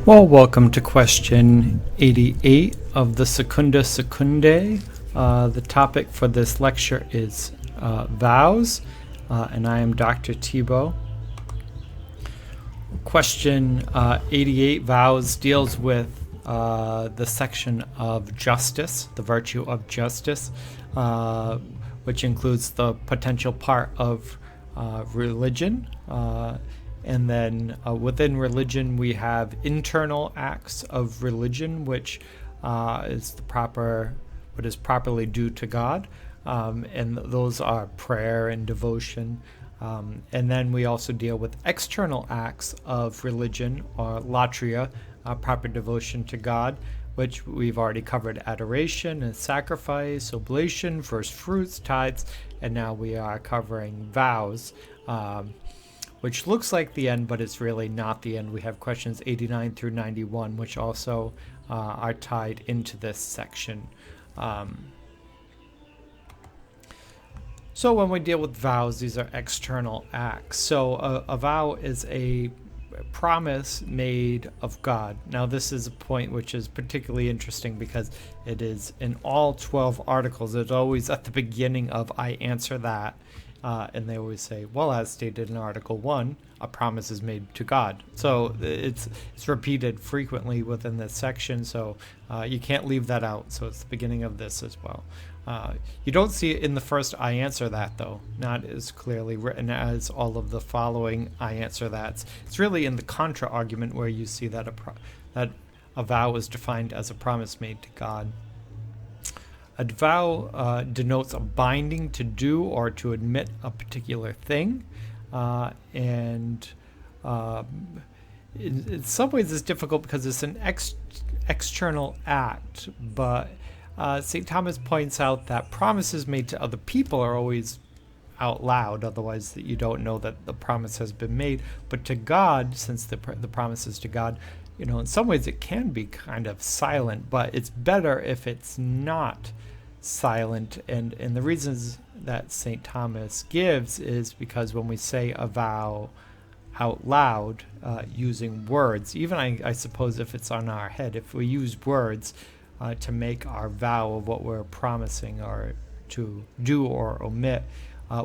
Well, welcome to question 88 of the Secunda Secundae. The topic for this lecture is vows, and I am Dr. Thibault. Question 88, vows, deals with the section of justice, the virtue of justice, which includes the potential part of religion. And then within religion, we have internal acts of religion, which is what is properly due to God, and those are prayer and devotion. And then we also deal with external acts of religion, or latria, proper devotion to God, which we've already covered: adoration and sacrifice, oblation, first fruits, tithes, and now we are covering vows, which looks like the end, but it's really not the end. We have questions 89 through 91, which also are tied into this section. So when we deal with vows, these are external acts. So a vow is a promise made of God. Now this is a point which is particularly interesting because it is in all 12 articles. It's always at the beginning of "I answer that." And they always say, well, as stated in Article 1, a promise is made to God. So it's repeated frequently within this section, so you can't leave that out. So it's the beginning of this as well. You don't see it in the first "I answer that," though, not as clearly written as all of the following "I answer that's." It's really in the contra argument where you see that a vow is defined as a promise made to God. A vow denotes a binding to do or to admit a particular thing, and in some ways it's difficult because it's an external act, but St. Thomas points out that promises made to other people are always out loud, otherwise you don't know that the promise has been made. But to God, since the promise is to God, in some ways it can be kind of silent, but it's better if it's not silent. And the reasons that St. Thomas gives is because when we say a vow out loud, using words, even I suppose if it's on our head, if we use words to make our vow of what we're promising or to do or omit,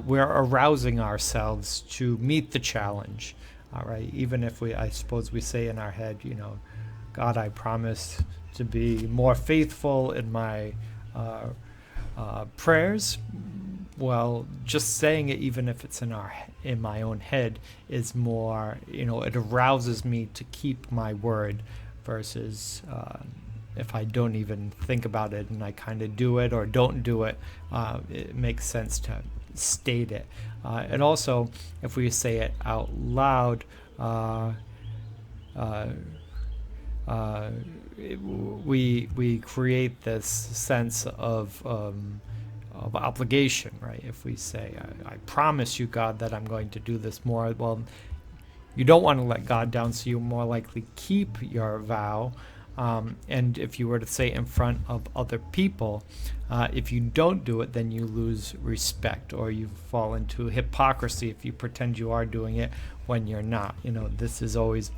we're arousing ourselves to meet the challenge. All right, even if I suppose we say in our head, God, I promise to be more faithful in my prayers. Well, just saying it, even if it's in my own head, is more, it arouses me to keep my word, versus if I don't even think about it and I kind of do it or don't do it, it makes sense to state it. And also, if we say it out loud, we create this sense of obligation, right? If we say, I promise you, God, that I'm going to do this more, well, you don't want to let God down, so you more likely keep your vow. And if you were to say it in front of other people, if you don't do it, then you lose respect, or you fall into hypocrisy if you pretend you are doing it when you're not. This is always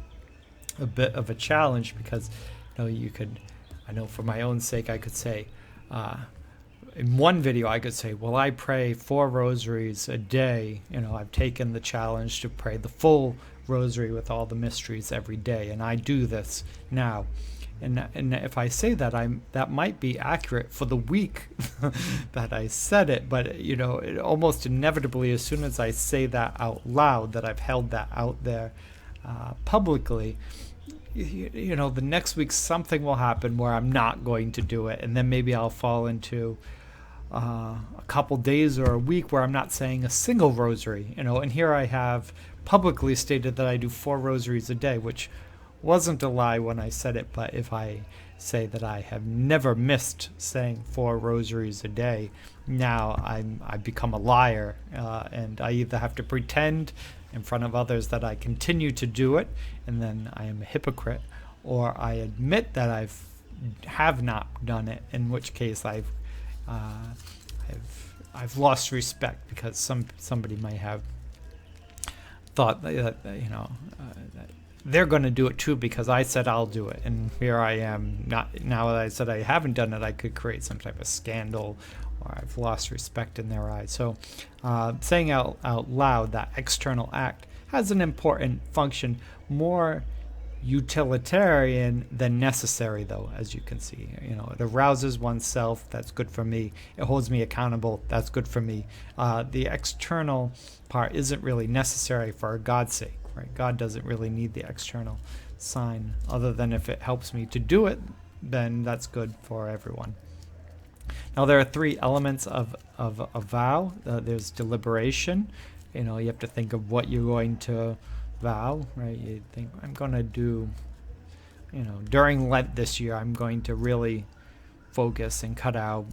a bit of a challenge because, I know for my own sake, I could say, in one video, I could say, well, I pray 4 rosaries a day. I've taken the challenge to pray the full rosary with all the mysteries every day, and I do this now. And if I say that, that might be accurate for the week that I said it, but it almost inevitably, as soon as I say that out loud, that I've held that out there publicly, the next week something will happen where I'm not going to do it, and then maybe I'll fall into a couple days or a week where I'm not saying a single rosary. And here I have publicly stated that I do 4 rosaries a day, which wasn't a lie when I said it, but if I say that I have never missed saying 4 rosaries a day, now I become a liar, and I either have to pretend in front of others that I continue to do it, and then I am a hypocrite, or I admit that have not done it, in which case I've lost respect, because somebody might have thought that they're going to do it too because I said I'll do it, and here I am. Not now that I said I haven't done it, I could create some type of scandal, or I've lost respect in their eyes. So, saying out loud that external act has an important function, more utilitarian than necessary, though, as you can see. It arouses oneself. That's good for me. It holds me accountable. That's good for me. The external part isn't really necessary for God's sake. Right? God doesn't really need the external sign, other than if it helps me to do it, then that's good for everyone. Now, there are three elements of a vow. There's deliberation. You have to think of what you're going to vow, right? You think, I'm going to do, during Lent this year, I'm going to really focus and cut out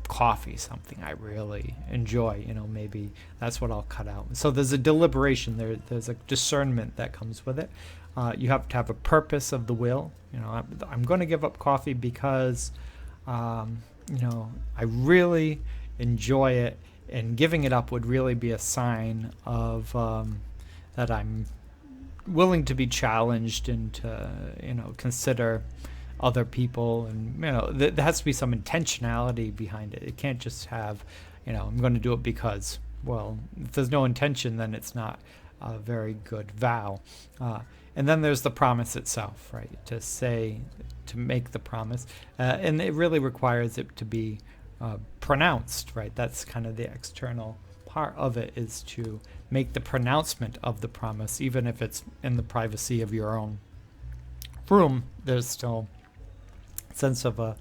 coffee, something I really enjoy. Maybe that's what I'll cut out. So there's a deliberation there. There's a discernment that comes with it. You have to have a purpose of the will. I'm going to give up coffee because I really enjoy it, and giving it up would really be a sign of that I'm willing to be challenged and to consider other people, and there has to be some intentionality behind it. It can't just have I'm going to do it because, well, if there's no intention, then it's not a very good vow. And then there's the promise itself, right? To make the promise, and it really requires it to be pronounced, right? That's kind of the external part of it, is to make the pronouncement of the promise, even if it's in the privacy of your own room. There's still a sense of a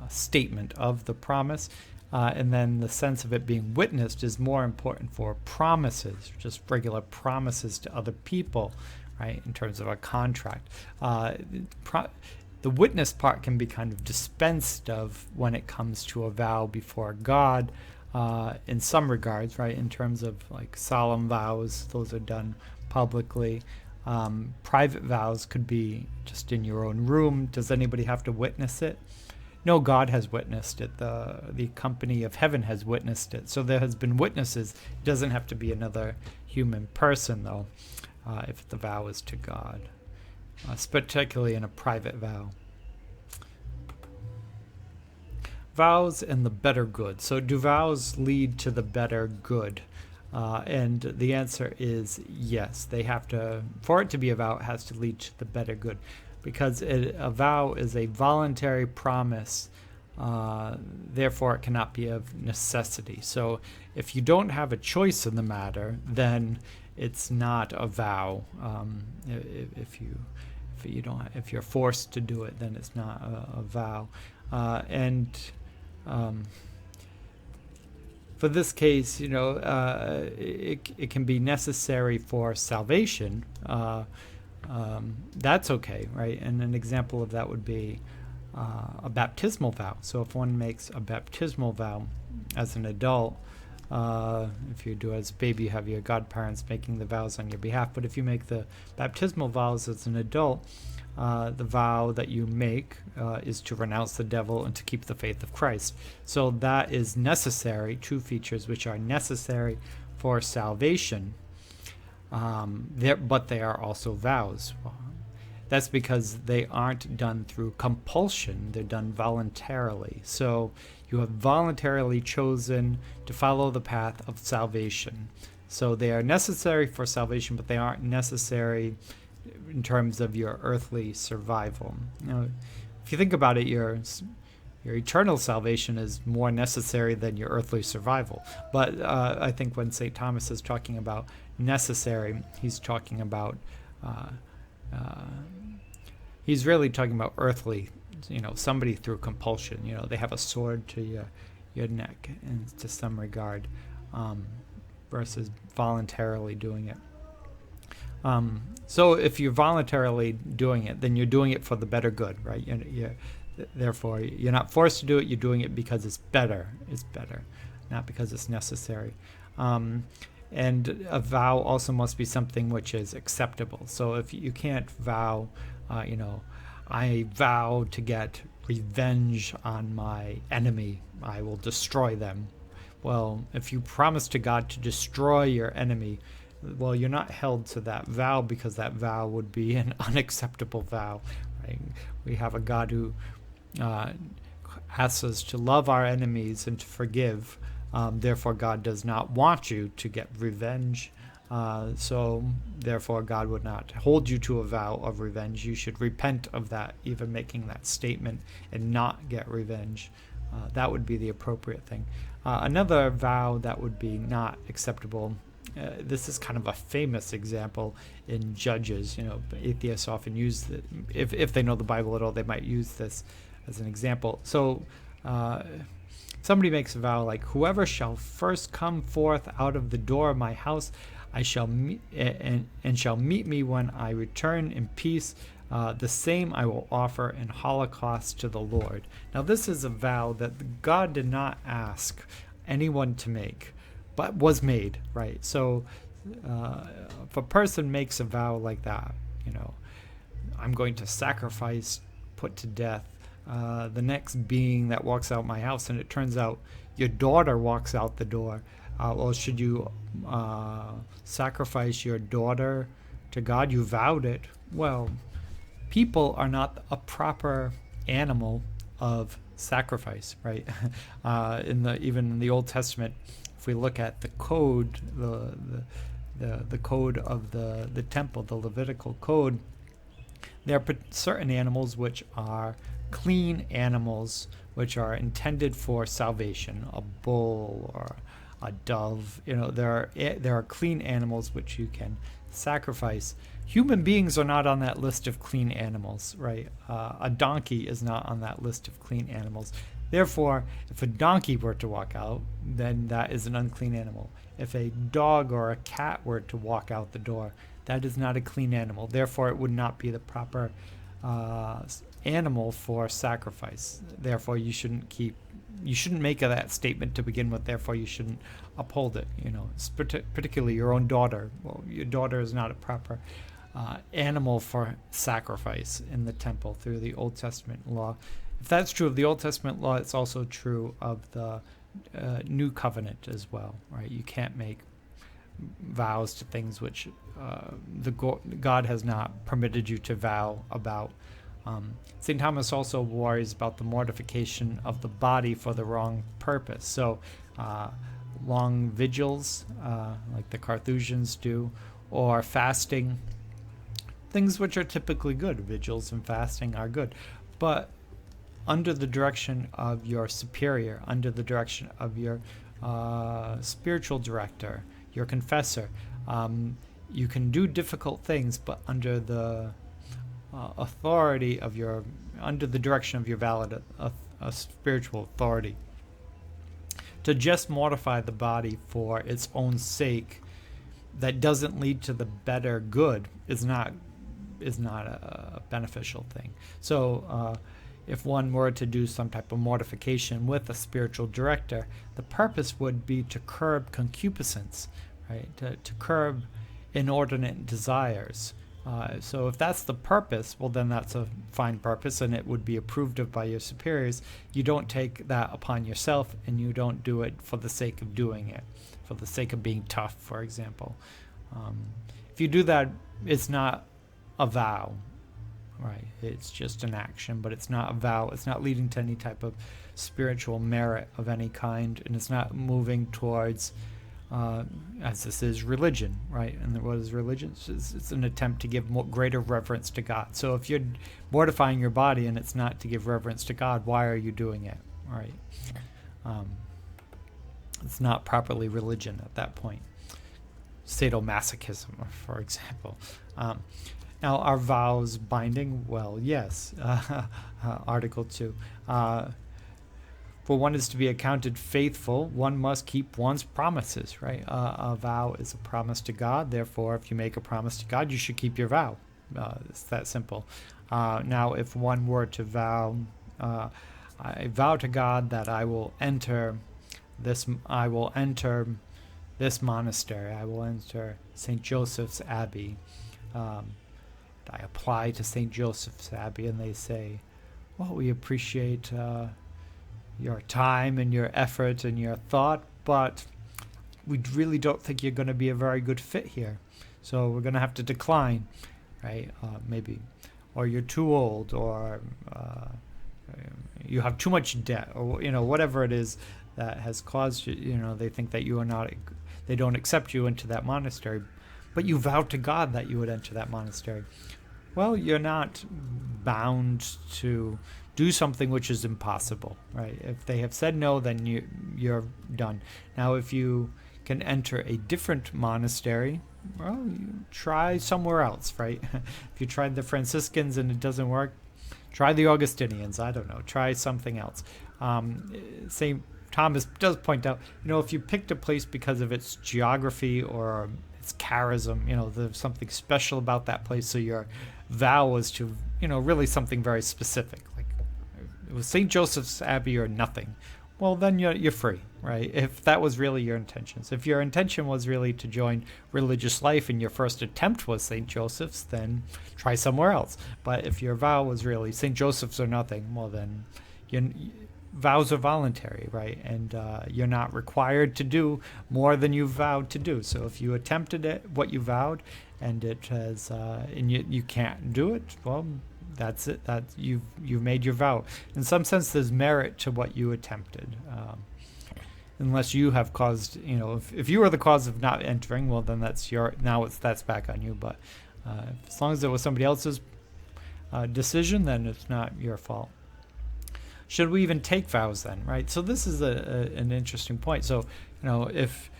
statement of the promise, and then the sense of it being witnessed is more important for promises, just regular promises to other people, right? In terms of a contract, the witness part can be kind of dispensed of when it comes to a vow before God. In some regards, right, in terms of like solemn vows, those are done publicly. Private vows could be just in your own room. Does anybody have to witness it? No, God has witnessed it. The company of heaven has witnessed it. So there has been witnesses. It doesn't have to be another human person, though, if the vow is to God, particularly in a private vow. Vows and the better good. So do vows lead to the better good? And the answer is yes. They have to, for it to be a vow, it has to lead to the better good, because a vow is a voluntary promise. Therefore, it cannot be of necessity. So if you don't have a choice in the matter, then it's not a vow. If you're forced to do it, then it's not a vow. For this case, it can be necessary for salvation. That's okay, right? And an example of that would be a baptismal vow. So if one makes a baptismal vow as an adult, if you do as a baby, you have your godparents making the vows on your behalf. But if you make the baptismal vows as an adult, the vow that you make is to renounce the devil and to keep the faith of Christ. So that is necessary, two features which are necessary for salvation, but they are also vows. That's because they aren't done through compulsion, they're done voluntarily. So you have voluntarily chosen to follow the path of salvation. So they are necessary for salvation, but they aren't necessary in terms of your earthly survival. If you think about it, your eternal salvation is more necessary than your earthly survival. But I think when St. Thomas is talking about necessary, he's talking about he's really talking about earthly. Somebody through compulsion. They have a sword to your neck, in to some regard, versus voluntarily doing it. So if you're voluntarily doing it, then you're doing it for the better good, right? Therefore, you're not forced to do it. You're doing it because it's better. It's better, not because it's necessary. And a vow also must be something which is acceptable. So if you can't vow, I vow to get revenge on my enemy, I will destroy them. Well, if you promise to God to destroy your enemy, well, you're not held to that vow because that vow would be an unacceptable vow. Right? We have a God who asks us to love our enemies and to forgive. Therefore, God does not want you to get revenge. So, therefore, God would not hold you to a vow of revenge. You should repent of that, even making that statement, and not get revenge. That would be the appropriate thing. Another vow that would be not acceptable. This is kind of a famous example in Judges. Atheists often use it. If they know the Bible at all, they might use this as an example. So, somebody makes a vow like, "Whoever shall first come forth out of the door of my house, I shall meet and shall meet me when I return in peace. The same I will offer in holocaust to the Lord." Now, this is a vow that God did not ask anyone to make, but was made, right? So, if a person makes a vow like that, I'm going to sacrifice, put to death the next being that walks out my house, and it turns out your daughter walks out the door. Well, should you sacrifice your daughter to God? You vowed it. Well, people are not a proper animal of sacrifice, right? Even in the Old Testament, if we look at the code, the code of the temple, the Levitical code, there are certain animals which are clean animals, which are intended for salvation. A bull or a dove, there are clean animals which you can sacrifice. Human beings are not on that list of clean animals, right? A donkey is not on that list of clean animals. Therefore, if a donkey were to walk out, then that is an unclean animal. If a dog or a cat were to walk out the door, that is not a clean animal. Therefore, it would not be the proper animal for sacrifice. Therefore, you shouldn't make that statement to begin with. Therefore, you shouldn't uphold it. Particularly your own daughter. Well, your daughter is not a proper animal for sacrifice in the temple through the Old Testament law. If that's true of the Old Testament law, it's also true of the New Covenant as well, right? You can't make vows to things which God has not permitted you to vow about. St. Thomas also worries about the mortification of the body for the wrong purpose. So long vigils, like the Carthusians do, or fasting, things which are typically good. Vigils and fasting are good. But under the direction of your superior, under the direction of your spiritual director, your confessor, you can do difficult things, but under the authority of under the direction of your valid spiritual authority. To just mortify the body for its own sake, that doesn't lead to the better good, is not a beneficial thing. So, if one were to do some type of mortification with a spiritual director, the purpose would be to curb concupiscence, right? To curb inordinate desires. So if that's the purpose, well, then that's a fine purpose, and it would be approved of by your superiors. You don't take that upon yourself, and you don't do it for the sake of doing it, for the sake of being tough, for example. If you do that, it's not a vow, right? It's just an action, but it's not a vow. It's not leading to any type of spiritual merit of any kind, and it's not moving towards as this is religion, right? And what is religion? It's an attempt to give greater reverence to God. So if you're mortifying your body and it's not to give reverence to God, why are you doing it, right? It's not properly religion at that point. Sadomasochism, for example. Now, are vows binding? Well, yes. Article 2. For one is to be accounted faithful, one must keep one's promises, right? A vow is a promise to God. Therefore, if you make a promise to God, you should keep your vow. It's that simple. Now, if one were to vow, I vow to God that I will enter this monastery. I will enter St. Joseph's Abbey. I apply to St. Joseph's Abbey, and they say, well, we appreciate your time and your effort and your thought, but we really don't think you're going to be a very good fit here, so we're going to have to decline, right? Maybe, or you're too old, or you have too much debt, or whatever it is that has caused you. They think that you are not. They don't accept you into that monastery, but you vowed to God that you would enter that monastery. Well, you're not bound to do something which is impossible, right? If they have said no, then you're done. Now, if you can enter a different monastery, well, you try somewhere else, right? If you tried the Franciscans and it doesn't work, try the Augustinians. I don't know. Try something else. St. Thomas does point out, if you picked a place because of its geography or its charism, there's something special about that place, so your vow was to, really something very specific. Like it was St. Joseph's Abbey or nothing. Well, then you're free, right? If that was really your intentions. If your intention was really to join religious life and your first attempt was St. Joseph's, then try somewhere else. But if your vow was really St. Joseph's or nothing, well, then vows are voluntary, right? And you're not required to do more than you vowed to do. So if you attempted it, what you vowed, and it has, and you can't do it, well, that's it. That you've made your vow. In some sense, there's merit to what you attempted, unless you have caused. If you were the cause of not entering, well, then that's back on you. But as long as it was somebody else's decision, then it's not your fault. Should we even take vows then, right? So this is an interesting point. So, if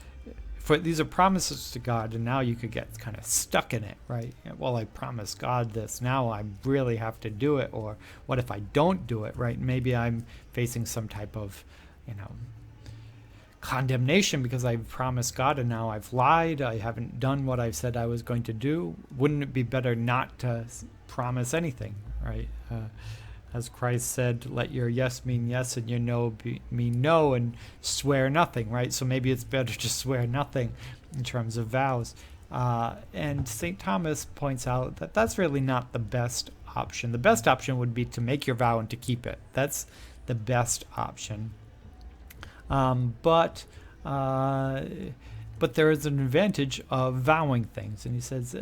these are promises to God, and now you could get kind of stuck in it, right? Well, I promised God this, now I really have to do it. Or what if I don't do it, right? Maybe I'm facing some type of, condemnation because I've promised God and now I've lied. I haven't done what I've said I was going to do. Wouldn't it be better not to promise anything, right? As Christ said, let your yes mean yes and your no mean no, and swear nothing, right? So maybe it's better to swear nothing in terms of vows. And St. Thomas points out that that's really not the best option. The best option would be to make your vow and to keep it. That's the best option. But there is an advantage of vowing things. And he says,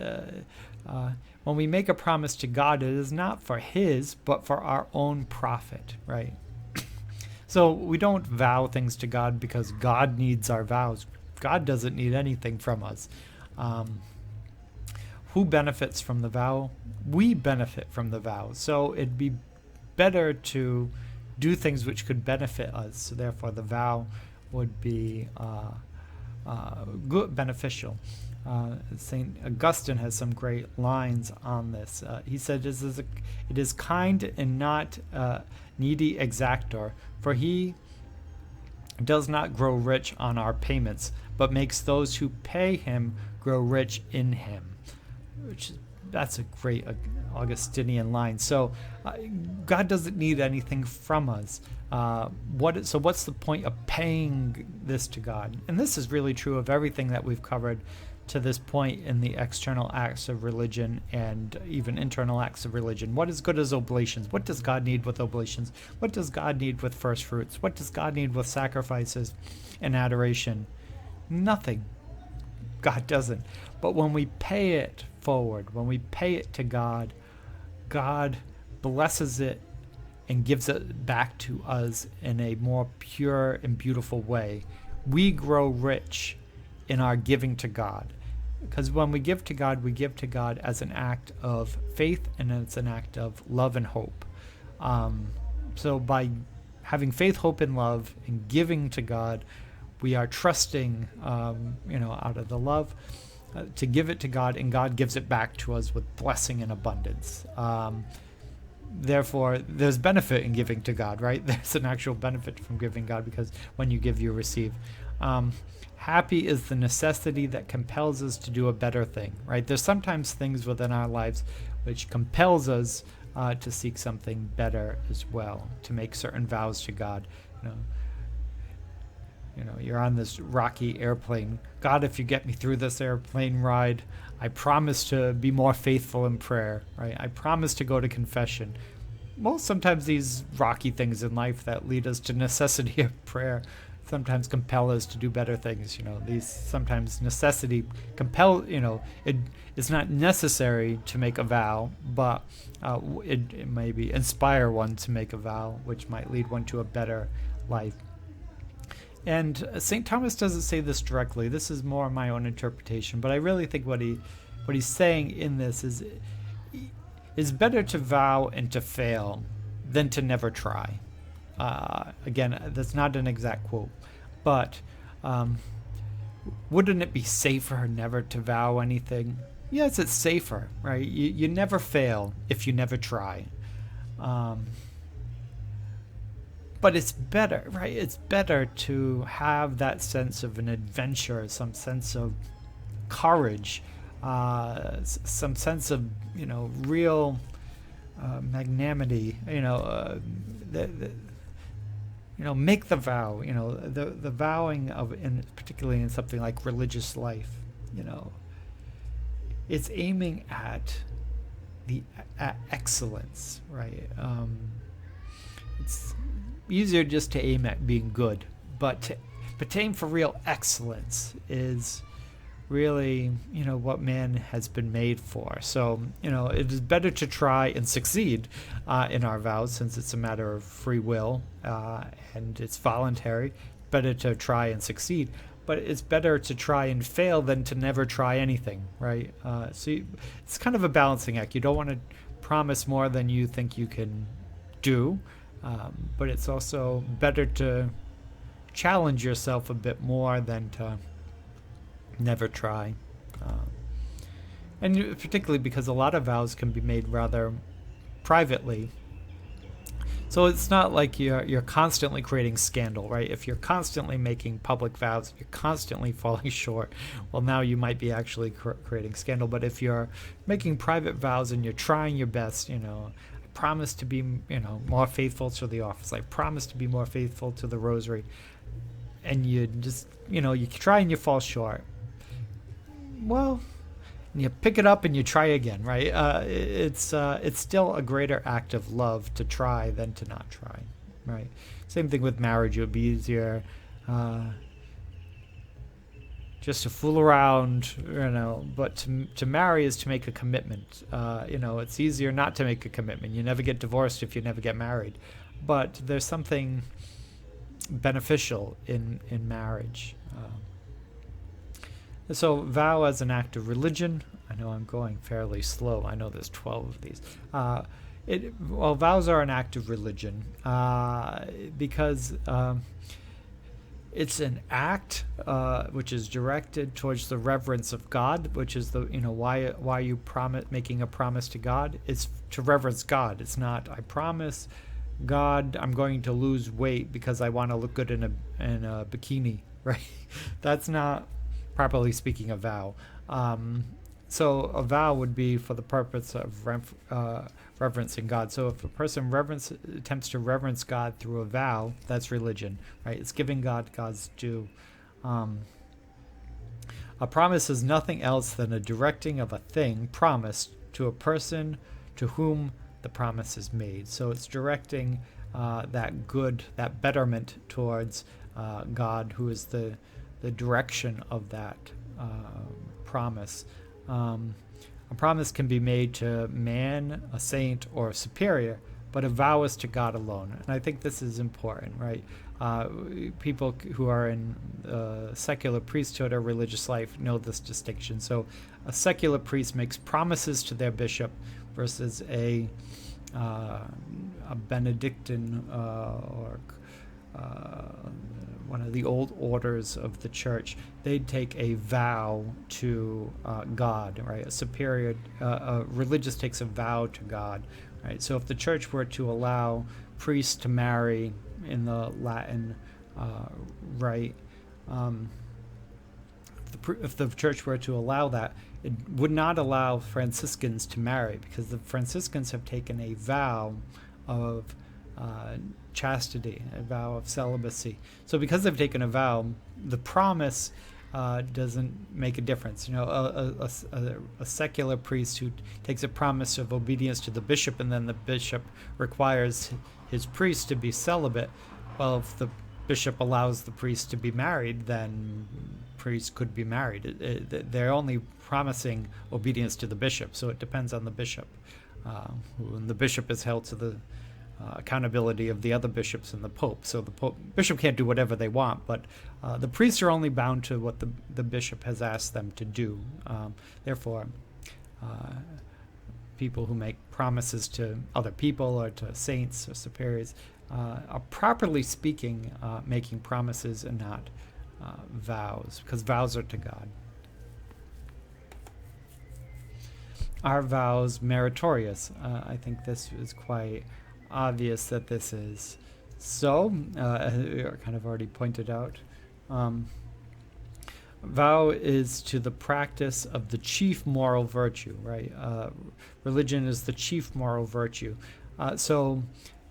when we make a promise to God, it is not for his, but for our own profit, right? So we don't vow things to God because God needs our vows. God doesn't need anything from us. Who benefits from the vow? We benefit from the vow. So it'd be better to do things which could benefit us. So therefore the vow would be good, beneficial. St. Augustine has some great lines on this. He said, it is kind and not needy exactor, for he does not grow rich on our payments, but makes those who pay him grow rich in him. That's a great Augustinian line. So God doesn't need anything from us. So what's the point of paying this to God? And this is really true of everything that we've covered to this point in the external acts of religion and even internal acts of religion. What is good as oblations? What does God need with oblations? What does God need with first fruits? What does God need with sacrifices and adoration? Nothing. God doesn't. But when we pay it forward, when we pay it to God, God blesses it and gives it back to us in a more pure and beautiful way. We grow rich in our giving to God. Because when we give to God as an act of faith and it's an act of love and hope. So by having faith, hope, and love and giving to God, we are trusting, out of the love to give it to God, and God gives it back to us with blessing and abundance. Therefore, there's benefit in giving to God, right? There's an actual benefit from giving God, because when you give, you receive. Happy is the necessity that compels us to do a better thing, right? There's sometimes things within our lives which compels us to seek something better as well, to make certain vows to God. You're on this rocky airplane. God, if you get me through this airplane ride, I promise to be more faithful in prayer, right? I promise to go to confession. Well, sometimes these rocky things in life that lead us to necessity of prayer, sometimes compel us to do better things. These sometimes necessity compel. It's not necessary to make a vow, but it maybe inspire one to make a vow, which might lead one to a better life. And St. Thomas doesn't say this directly. This is more my own interpretation, but I really think what he's saying in this is it's better to vow and to fail than to never try. Again, that's not an exact quote, but wouldn't it be safer never to vow anything? Yes, it's safer, right? You never fail if you never try. But it's better, right? It's better to have that sense of an adventure, some sense of courage, some sense of, real magnanimity, make the vow, the vowing of, particularly in something like religious life, it's aiming at at excellence, right? It's easier just to aim at being good, but to aim for real excellence is really, what man has been made for. So, it is better to try and succeed in our vows, since it's a matter of free will and it's voluntary. Better to try and succeed, but it's better to try and fail than to never try anything, right? It's kind of a balancing act. You don't want to promise more than you think you can do, but it's also better to challenge yourself a bit more than to never try. And particularly because a lot of vows can be made rather privately. So it's not like you're constantly creating scandal, right? If you're constantly making public vows, you're constantly falling short, well, now you might be actually creating scandal. But if you're making private vows and you're trying your best, I promise to be, more faithful to the office. I promise to be more faithful to the rosary. And you just, you try and you fall short. Well, you pick it up and you try again, right? It's still a greater act of love to try than to not try, right? Same thing with marriage. It would be easier just to fool around, but to marry is to make a commitment. It's easier not to make a commitment. You never get divorced if you never get married. But there's something beneficial in marriage. So vow as an act of religion. I know I'm going fairly slow. I know there's 12 of these. Vows are an act of religion because it's an act which is directed towards the reverence of God, which is the why you making a promise to God. It's to reverence God. It's not I promise God I'm going to lose weight because I want to look good in a bikini, right? That's not properly speaking a vow. So a vow would be for the purpose of reverencing God. So if a person attempts to reverence God through a vow, that's religion, right? It's giving God God's due. A promise is nothing else than a directing of a thing promised to a person to whom the promise is made. So it's directing that good, that betterment towards God, who is the direction of that promise. A promise can be made to man, a saint, or a superior, but a vow is to God alone. And I think this is important, right? People who are in secular priesthood or religious life know this distinction. So a secular priest makes promises to their bishop versus a Benedictine or one of the old orders of the church. They'd take a vow to God, right? A superior, a religious takes a vow to God, right? So if the church were to allow priests to marry in the Latin rite, if the church were to allow that, it would not allow Franciscans to marry, because the Franciscans have taken a vow of chastity, a vow of celibacy. So because they've taken a vow, the promise doesn't make a difference. A secular priest who takes a promise of obedience to the bishop, and then the bishop requires his priest to be celibate. Well, if the bishop allows the priest to be married, then priest could be married. They're only promising obedience to the bishop, so it depends on the bishop. And the bishop is held to the accountability of the other bishops and the pope. So the bishop can't do whatever they want, but the priests are only bound to what the bishop has asked them to do. Therefore, people who make promises to other people or to saints or superiors are, properly speaking, making promises and not vows, because vows are to God. Are vows meritorious? I think this is quite obvious that this is so. Kind of already pointed out. Vow is to the practice of the chief moral virtue, right? Religion is the chief moral virtue. So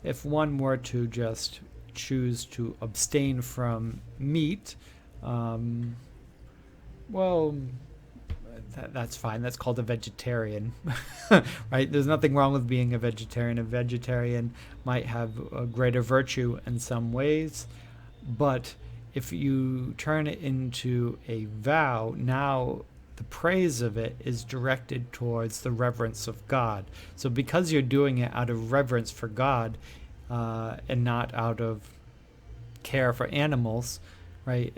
if one were to just choose to abstain from meat, well, that's fine. That's called a vegetarian, right? There's nothing wrong with being a vegetarian. A vegetarian might have a greater virtue in some ways, but if you turn it into a vow, now the praise of it is directed towards the reverence of God. So because you're doing it out of reverence for God and not out of care for animals, right?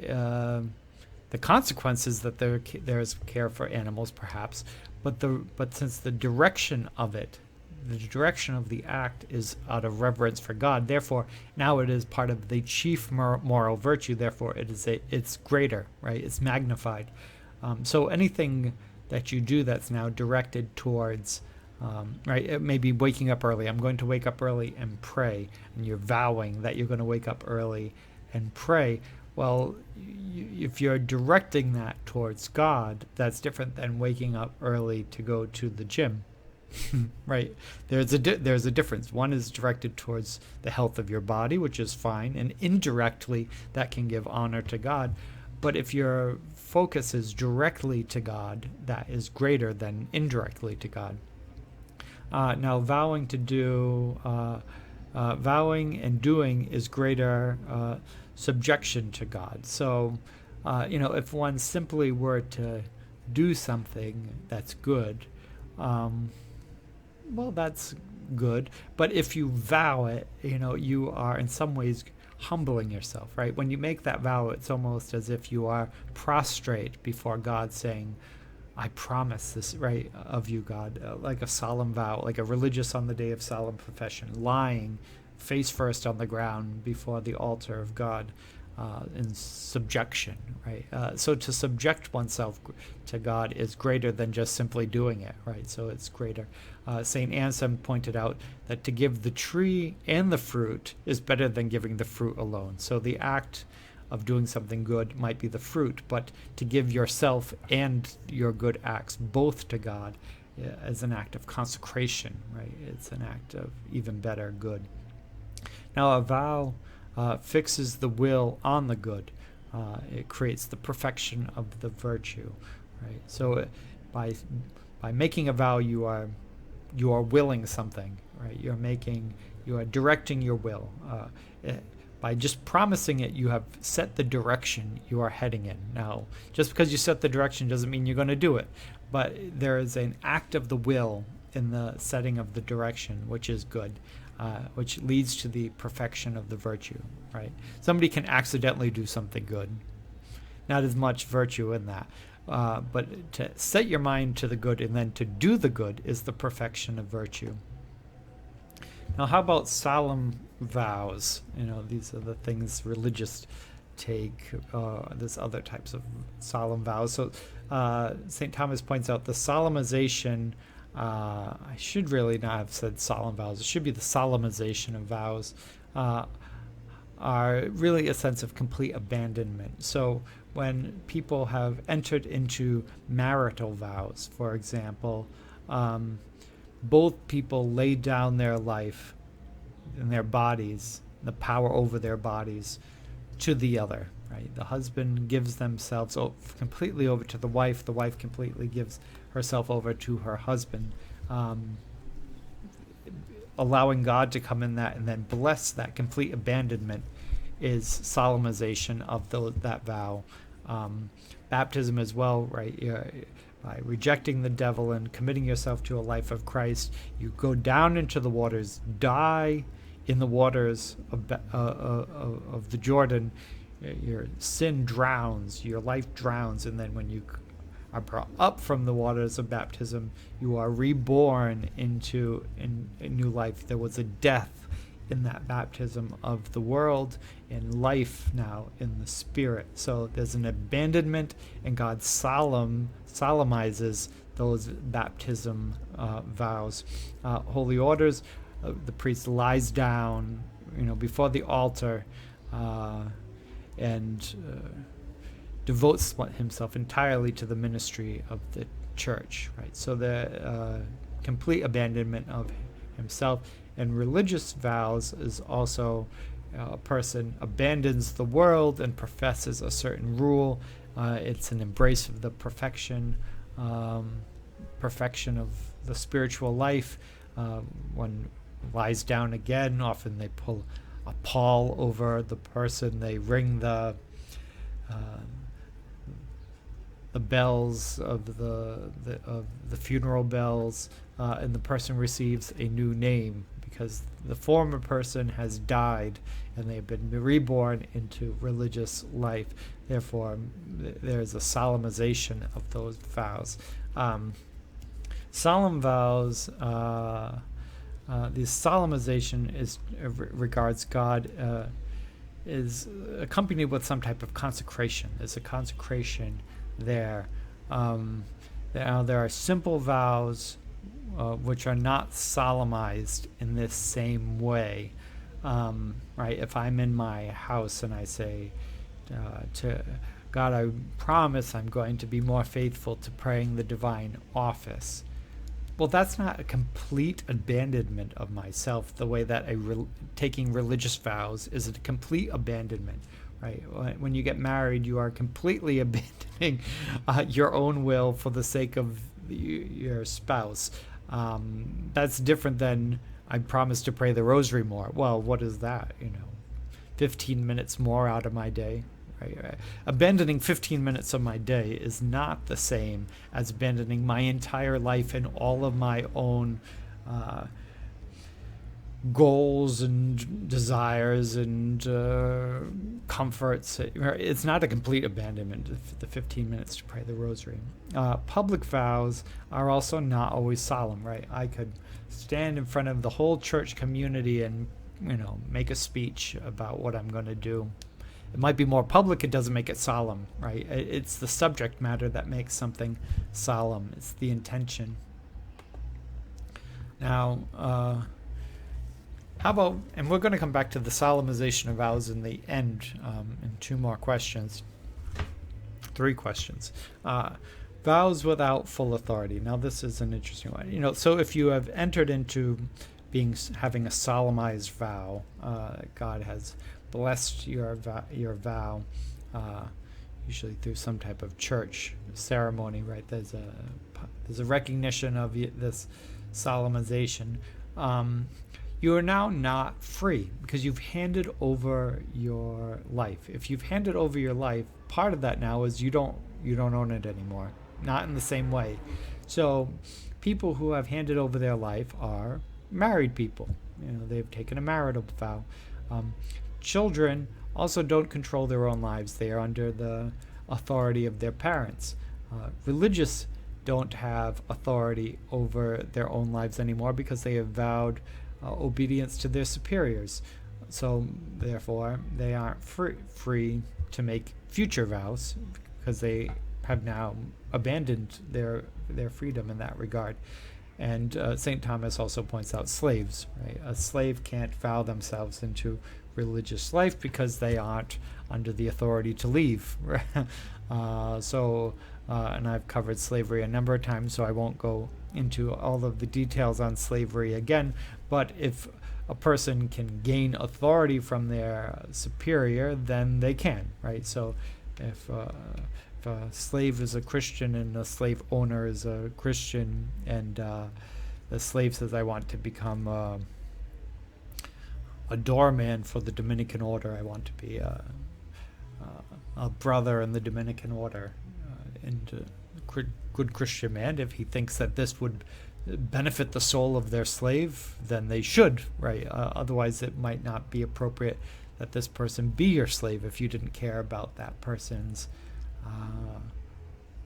The consequence is that there's care for animals, perhaps, but since the direction of it, the direction of the act is out of reverence for God, therefore now it is part of the chief moral virtue. Therefore, it's greater, right? It's magnified. So anything that you do that's now directed towards, right? It may be waking up early. I'm going to wake up early and pray, and you're vowing that you're going to wake up early and pray. Well, if you're directing that towards God, that's different than waking up early to go to the gym, right? There's a difference. One is directed towards the health of your body, which is fine, and indirectly that can give honor to God. But if your focus is directly to God, that is greater than indirectly to God. Now, vowing and doing is greater subjection to God. So, if one simply were to do something that's good, well, that's good. But if you vow it, you are in some ways humbling yourself, right? When you make that vow, it's almost as if you are prostrate before God, saying, I promise this, right, of you, God, like a solemn vow, like a religious on the day of solemn profession, lying face first on the ground before the altar of God in subjection, right? So to subject oneself to God is greater than just simply doing it, right? So it's greater. St. Anselm pointed out that to give the tree and the fruit is better than giving the fruit alone. So the act of doing something good might be the fruit, but to give yourself and your good acts both to God is an act of consecration, right? It's an act of even better good. Now, a vow fixes the will on the good. It creates the perfection of the virtue, right? So by making a vow, you are willing something, right? You are directing your will. By just promising it, you have set the direction you are heading in. Now, just because you set the direction doesn't mean you're going to do it, but there is an act of the will in the setting of the direction, which is good, which leads to the perfection of the virtue, right? Somebody can accidentally do something good. Not as much virtue in that. But to set your mind to the good and then to do the good is the perfection of virtue. Now, how about solemn vows? These are the things religious take. There's other types of solemn vows. So St. Thomas points out the solemnization. I should really not have said solemn vows. It should be the solemnization of vows. Are really a sense of complete abandonment. So when people have entered into marital vows, for example, both people lay down their life and their bodies, the power over their bodies, to the other, right? The husband gives themselves completely over to the wife completely gives herself over to her husband, allowing God to come in that and then bless that complete abandonment is solemnization of that vow. Baptism as well, right? By rejecting the devil and committing yourself to a life of Christ, you go down into the waters, die in the waters of the Jordan. Your sin drowns, your life drowns, and then when you are brought up from the waters of baptism, you are reborn into a new life. There was a death in that baptism of the world, and life now in the Spirit. So there's an abandonment, and God solemnizes those baptism vows. Holy orders, the priest lies down, before the altar, and devotes himself entirely to the ministry of the church. Right. So the complete abandonment of himself. And religious vows is also a person abandons the world and professes a certain rule. It's an embrace of the perfection of the spiritual life. One lies down again. Often they pull a pall over the person. They ring the bells of the funeral bells, and the person receives a new name, because the former person has died and they've been reborn into religious life. Therefore, there's a solemnization of those vows. Solemn vows, the solemnization regards God is accompanied with some type of consecration. There's a consecration there. Now, there are simple vows which are not solemnized in this same way. Right? If I'm in my house and I say to God, I promise I'm going to be more faithful to praying the divine office. Well, that's not a complete abandonment of myself, the way that taking religious vows is a complete abandonment. Right? When you get married, you are completely abandoning your own will for the sake of your spouse. That's different than I promise to pray the rosary more. Well, what is that? 15 minutes more out of my day. Right? Abandoning 15 minutes of my day is not the same as abandoning my entire life and all of my own goals and desires and comforts. It's not a complete abandonment of the 15 minutes to pray the rosary. Public vows are also not always solemn, right? I could stand in front of the whole church community and make a speech about what I'm going to do. It might be more public, it doesn't make it solemn, right? It's the subject matter that makes something solemn. It's the intention. Now, how about, and we're going to come back to the solemnization of vows in the end in 2 more questions. 3 questions. Vows without full authority. Now, this is an interesting one. So if you have entered into having a solemnized vow, God has blessed your vow, usually through some type of church ceremony, right? There's a recognition of this solemnization. You are now not free because you've handed over your life. If you've handed over your life, part of that now is you don't own it anymore. Not in the same way. So people who have handed over their life are married people. They've taken a marital vow. Children also don't control their own lives. They are under the authority of their parents. Religious don't have authority over their own lives anymore because they have vowed obedience to their superiors. So therefore, they aren't free to make future vows because they have now abandoned their freedom in that regard. And St. Thomas also points out slaves. Right? A slave can't vow themselves into religious life because they aren't under the authority to leave. And I've covered slavery a number of times, so I won't go into all of the details on slavery again. But if a person can gain authority from their superior, then they can, right? So if a slave is a Christian and a slave owner is a Christian, and the slave says, I want to become a a doorman for the Dominican order. I want to be a brother in the Dominican order, and a good Christian man. If he thinks that this would benefit the soul of their slave, then they should, right? Otherwise, it might not be appropriate that this person be your slave if you didn't care about that person's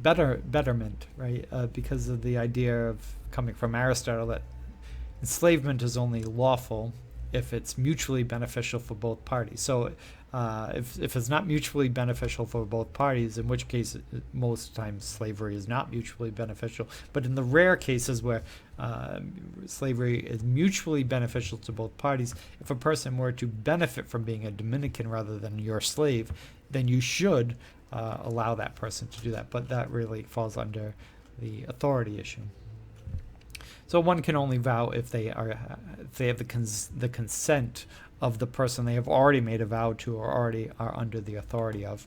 betterment, right? Because of the idea of coming from Aristotle that enslavement is only lawful if it's mutually beneficial for both parties. So if it's not mutually beneficial for both parties, in which case most times slavery is not mutually beneficial. But in the rare cases where slavery is mutually beneficial to both parties, if a person were to benefit from being a Dominican rather than your slave, then you should allow that person to do that. But that really falls under the authority issue. So one can only vow if they have the consent of the person they have already made a vow to or already are under the authority of.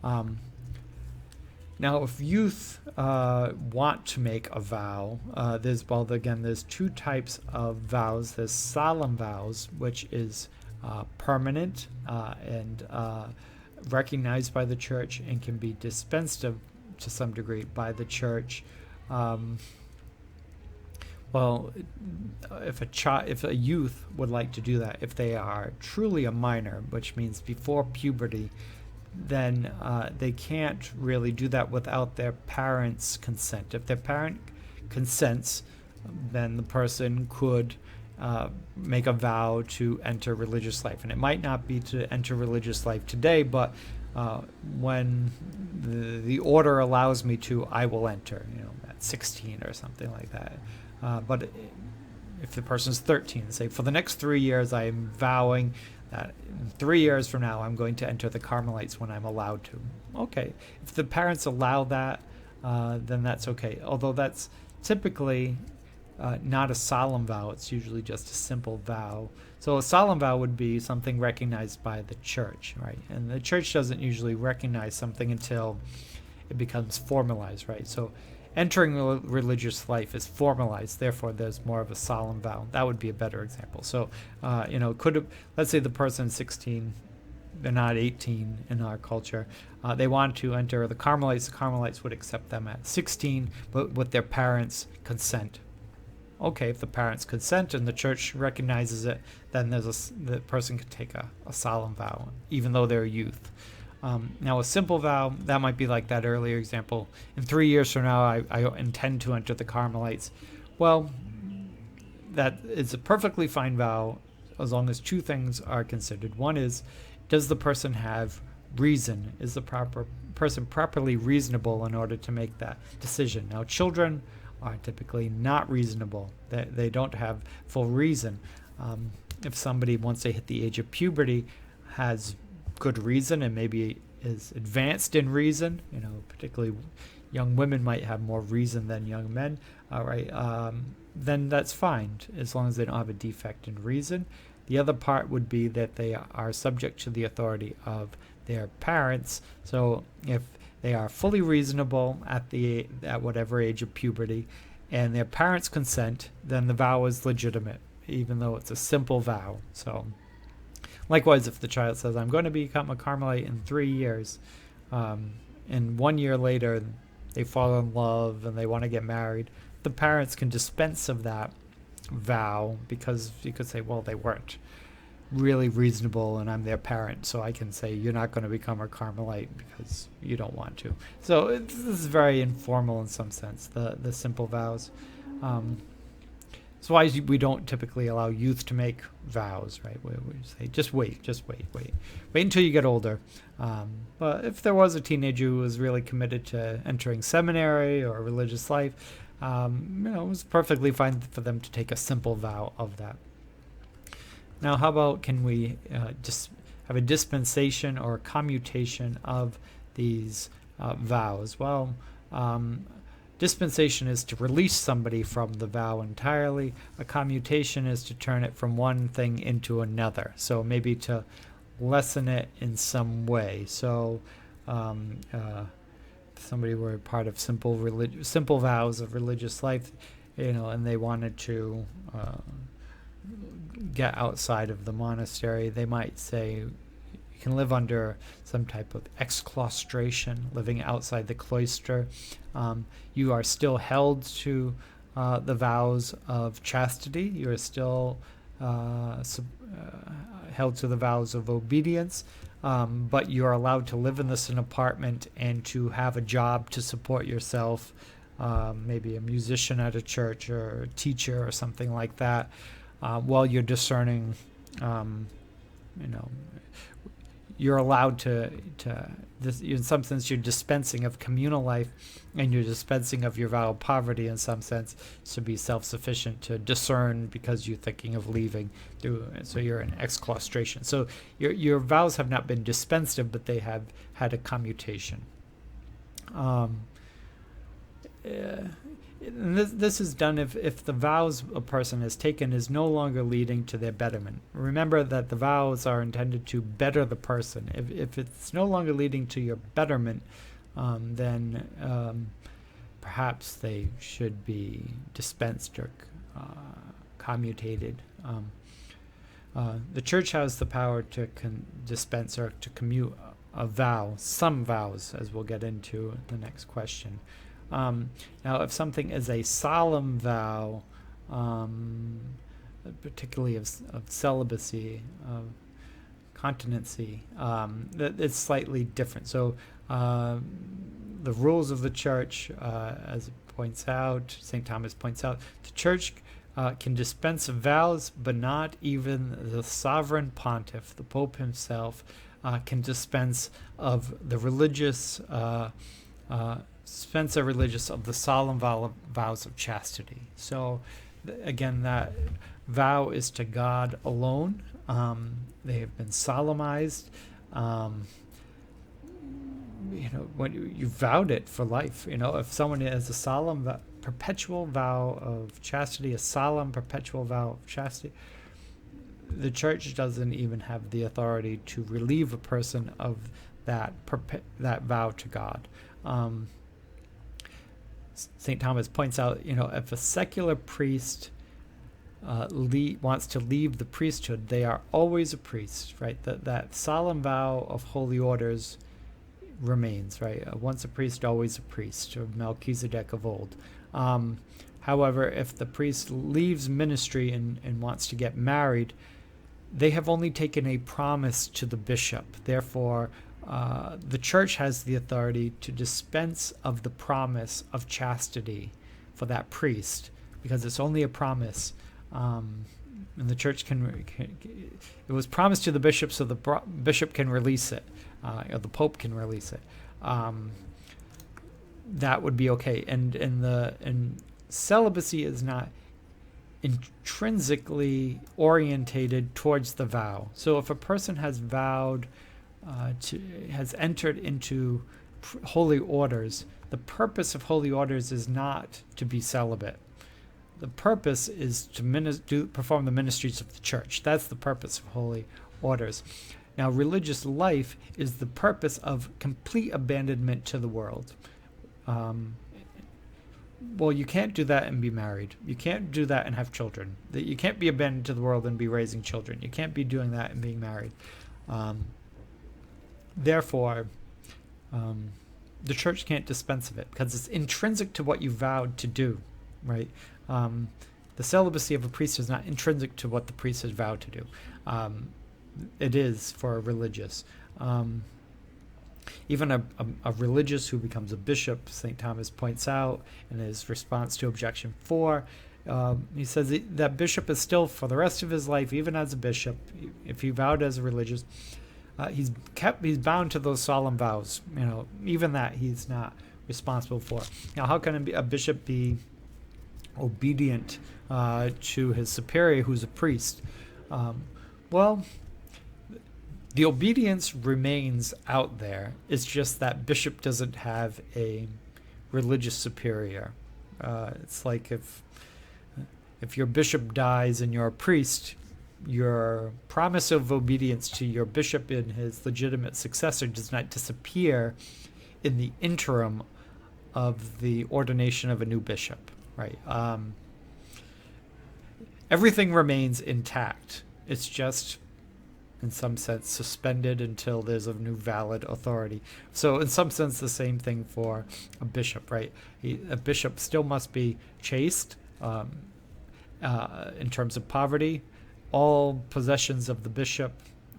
Now, if youth want to make a vow, there's two types of vows. There's solemn vows, which is permanent and recognized by the church and can be dispensed of to some degree by the church. Well, if a youth would like to do that, if they are truly a minor, which means before puberty, then they can't really do that without their parents' consent. If their parent consents, then the person could make a vow to enter religious life. And it might not be to enter religious life today, but when the order allows me to, I will enter, at 16 or something like that. But if the person's 13, say, for the next 3 years, I am vowing that in 3 years from now, I'm going to enter the Carmelites when I'm allowed to. Okay. If the parents allow that, then that's okay. Although that's typically not a solemn vow. It's usually just a simple vow. So a solemn vow would be something recognized by the church, right? And the church doesn't usually recognize something until it becomes formalized, right? So entering religious life is formalized, therefore there's more of a solemn vow. That would be a better example. So, let's say the person's 16, they're not 18 in our culture. They want to enter the Carmelites. The Carmelites would accept them at 16, but with their parents' consent. Okay, if the parents consent and the church recognizes it, then the person could take a solemn vow, even though they're a youth. Now, a simple vow, that might be like that earlier example. In 3 years from now, I intend to enter the Carmelites. Well, that is a perfectly fine vow as long as two things are considered. One is, does the person have reason? Is the person properly reasonable in order to make that decision? Now, children are typically not reasonable. They don't have full reason. If somebody, once they hit the age of puberty, has good reason and maybe is advanced in reason, particularly young women might have more reason than young men, all right, then that's fine as long as they don't have a defect in reason. The other part would be that they are subject to the authority of their parents. So if they are fully reasonable at whatever age of puberty and their parents consent, then the vow is legitimate, even though it's a simple vow. So likewise, if the child says, I'm going to become a Carmelite in 3 years, and 1 year later they fall in love and they want to get married, the parents can dispense of that vow because you could say, well, they weren't really reasonable and I'm their parent, so I can say you're not going to become a Carmelite because you don't want to. So this is very informal in some sense, the simple vows. That's why we don't typically allow youth to make vows, right? We say, just wait until you get older. But if there was a teenager who was really committed to entering seminary or religious life, it was perfectly fine for them to take a simple vow of that. Now, how about can we just have a dispensation or a commutation of these vows? Well, dispensation is to release somebody from the vow entirely. A commutation is to turn it from one thing into another. So maybe to lessen it in some way. So somebody were part of simple vows of religious life, and they wanted to get outside of the monastery, they might say you can live under some type of exclaustration, living outside the cloister. You are still held to the vows of chastity. You are still held to the vows of obedience, but you are allowed to live in this an apartment and to have a job to support yourself, maybe a musician at a church or a teacher or something like that, while you're discerning, you're allowed to this, in some sense, you're dispensing of communal life, and you're dispensing of your vow of poverty in some sense, to be self-sufficient, to discern because you're thinking of leaving. So you're in exclaustration. So your vows have not been dispensed of, but they have had a commutation. And this is done if the vows a person has taken is no longer leading to their betterment. Remember that the vows are intended to better the person. If it's no longer leading to your betterment, then perhaps they should be dispensed or commutated. The church has the power to dispense or to commute a vow, some vows, as we'll get into the next question. Now, if something is a solemn vow, particularly of celibacy, of continency, it's slightly different. So the rules of the church, as it points out, St. Thomas points out, the church can dispense of vows, but not even the sovereign pontiff, the Pope himself, can dispense of the religious dispense of the solemn vows of chastity. So, again, that vow is to God alone. They have been solemnized. When you vowed it for life. If someone has a solemn, perpetual vow of chastity, a solemn, perpetual vow of chastity, the church doesn't even have the authority to relieve a person of that vow to God. St. Thomas points out, if a secular priest wants to leave the priesthood, they are always a priest, right? That solemn vow of holy orders remains, right? Once a priest, always a priest, of Melchizedek of old. However, if the priest leaves ministry and wants to get married, they have only taken a promise to the bishop. Therefore, the church has the authority to dispense of the promise of chastity for that priest, because it's only a promise, and the church it was promised to the bishop, so the bishop can release it, or the Pope can release it. That would be okay, and celibacy is not intrinsically orientated towards the vow. So if a person has vowed has entered into holy orders, the purpose of holy orders is not to be celibate. The purpose is to perform the ministries of the church. That's the purpose of holy orders. Now, religious life is the purpose of complete abandonment to the world. Well, you can't do that and be married. You can't do that and have children. You can't be abandoned to the world and be raising children. You can't be doing that and being married. Therefore, the church can't dispense of it because it's intrinsic to what you vowed to do, right? The celibacy of a priest is not intrinsic to what the priest has vowed to do. It is for a religious. Even a religious who becomes a bishop, St. Thomas points out in his response to objection 4, he says that bishop is still, for the rest of his life, even as a bishop, if he vowed as a religious, he's bound to those solemn vows. Even that he's not responsible for. Now, how can a bishop be obedient to his superior, who's a priest? Well, the obedience remains out there. It's just that bishop doesn't have a religious superior. It's like if your bishop dies and you're a priest, your promise of obedience to your bishop and his legitimate successor does not disappear in the interim of the ordination of a new bishop, right? everything remains intact. It's just, in some sense, suspended until there's a new valid authority. So in some sense, the same thing for a bishop, right? A bishop still must be chaste in terms of poverty. All possessions of the bishop,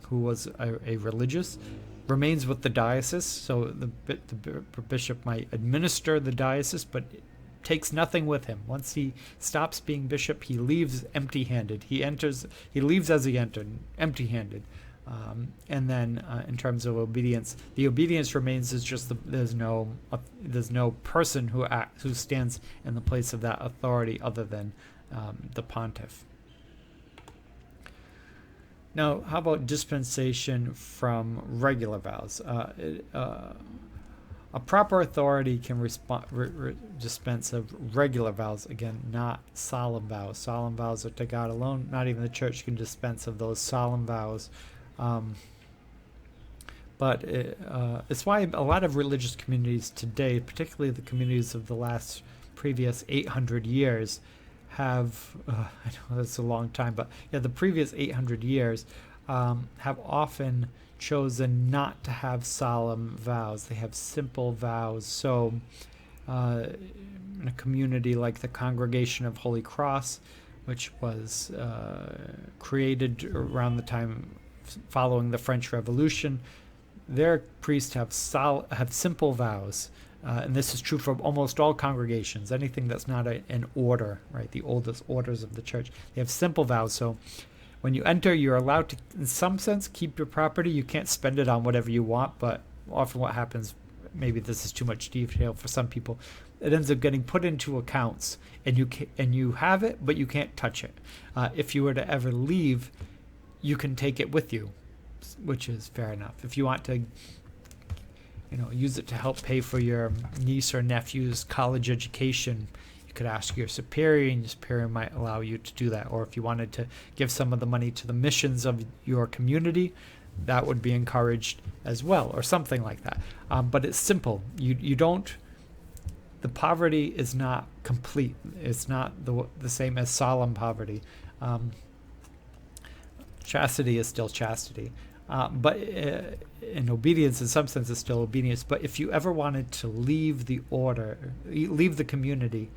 who was a religious, remains with the diocese. So the bishop might administer the diocese, but takes nothing with him. Once he stops being bishop, he leaves empty-handed. He leaves as he entered, empty-handed. And then in terms of obedience, the obedience remains as just there's no person who stands in the place of that authority other than the pontiff. Now, how about dispensation from regular vows? A proper authority can dispense of regular vows. Again, not solemn vows. Solemn vows are to God alone. Not even the church can dispense of those solemn vows. But it's why a lot of religious communities today, particularly the communities of the previous 800 years, have, I know that's a long time, but the previous 800 years have often chosen not to have solemn vows. They have simple vows. So in a community like the Congregation of Holy Cross, which was created around the time following the French Revolution, their priests have simple vows. And this is true for almost all congregations, anything that's not an order, right? The oldest orders of the church. They have simple vows. So when you enter, you're allowed to, in some sense, keep your property. You can't spend it on whatever you want, but often what happens, maybe this is too much detail for some people, it ends up getting put into accounts, and you have it, but you can't touch it. If you were to ever leave, you can take it with you, which is fair enough. If you want to use it to help pay for your niece or nephew's college education, you could ask your superior, and your superior might allow you to do that. Or if you wanted to give some of the money to the missions of your community, that would be encouraged as well, or something like that. But it's simple. You don't. The poverty is not complete. It's not the same as solemn poverty. Chastity is still chastity. But in obedience, in some sense, is still obedience. But if you ever wanted to leave the community,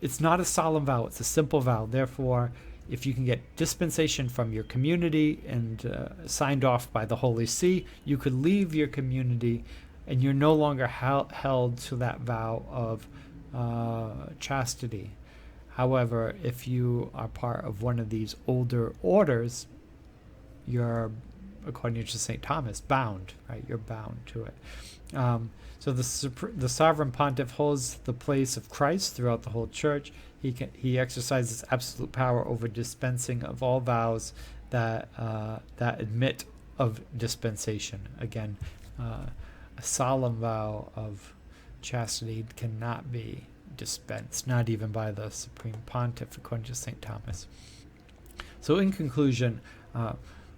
it's not a solemn vow. It's a simple vow. Therefore, if you can get dispensation from your community and signed off by the Holy See, you could leave your community, and you're no longer held to that vow of chastity. However, if you are part of one of these older orders, you're, according to St. Thomas, bound, right? You're bound to it. So the sovereign pontiff holds the place of Christ throughout the whole church. He exercises absolute power over dispensing of all vows that admit of dispensation. Again, a solemn vow of chastity cannot be dispensed, not even by the supreme pontiff, according to St. Thomas. So in conclusion,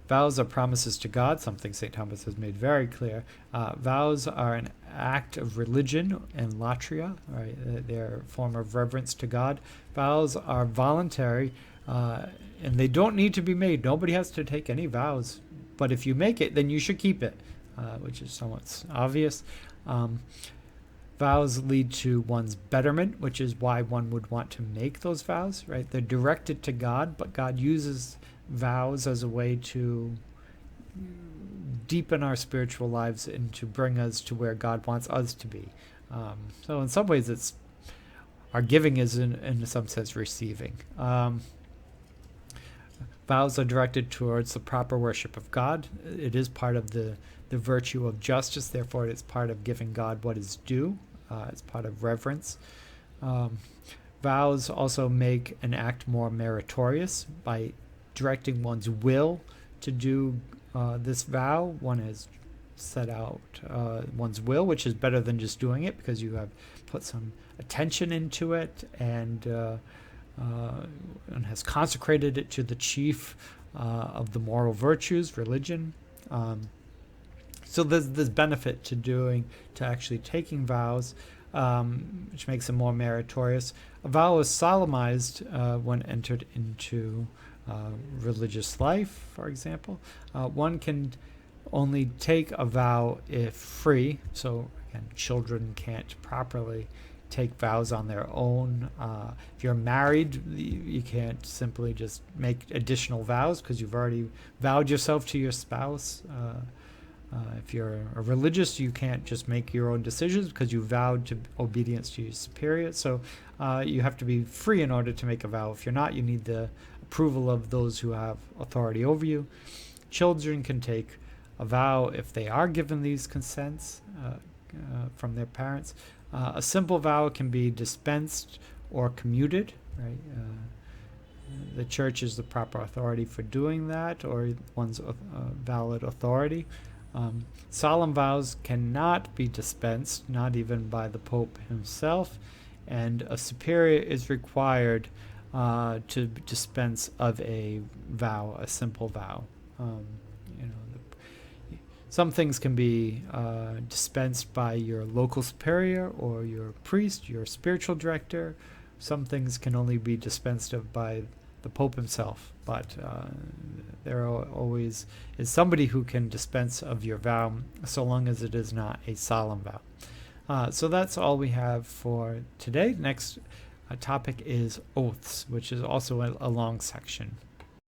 vows are promises to God, something St. Thomas has made very clear. Vows are an act of religion and latria, right? They're a form of reverence to God. Vows are voluntary, and they don't need to be made. Nobody has to take any vows. But if you make it, then you should keep it, which is somewhat obvious. Vows lead to one's betterment, which is why one would want to make those vows, right? They're directed to God, but God uses vows as a way to deepen our spiritual lives and to bring us to where God wants us to be. So in some ways, our giving is in some sense receiving. Vows are directed towards the proper worship of God. It is part of the virtue of justice. Therefore, it's part of giving God what is due. It's part of reverence. Vows also make an act more meritorious by directing one's will to do this vow. One has set out one's will, which is better than just doing it, because you have put some attention into it and has consecrated it to the chief of the moral virtues, religion. So there's benefit to actually taking vows. which makes it more meritorious. A vow is solemnized when entered into religious life, for example. One can only take a vow if free. So, again, children can't properly take vows on their own. If you're married, you can't simply just make additional vows because you've already vowed yourself to your spouse. If you're a religious, you can't just make your own decisions because you vowed to obedience to your superior. So you have to be free in order to make a vow. If you're not, you need the approval of those who have authority over you. Children can take a vow if they are given these consents from their parents. A simple vow can be dispensed or commuted, right? The church is the proper authority for doing that, or one's valid authority. Solemn vows cannot be dispensed, not even by the Pope himself, and a superior is required to dispense of a vow, a simple vow. Some things can be dispensed by your local superior or your priest, your spiritual director. Some things can only be dispensed of by the Pope himself, but there always is somebody who can dispense of your vow, so long as it is not a solemn vow. So that's all we have for today. Next topic is oaths, which is also a long section.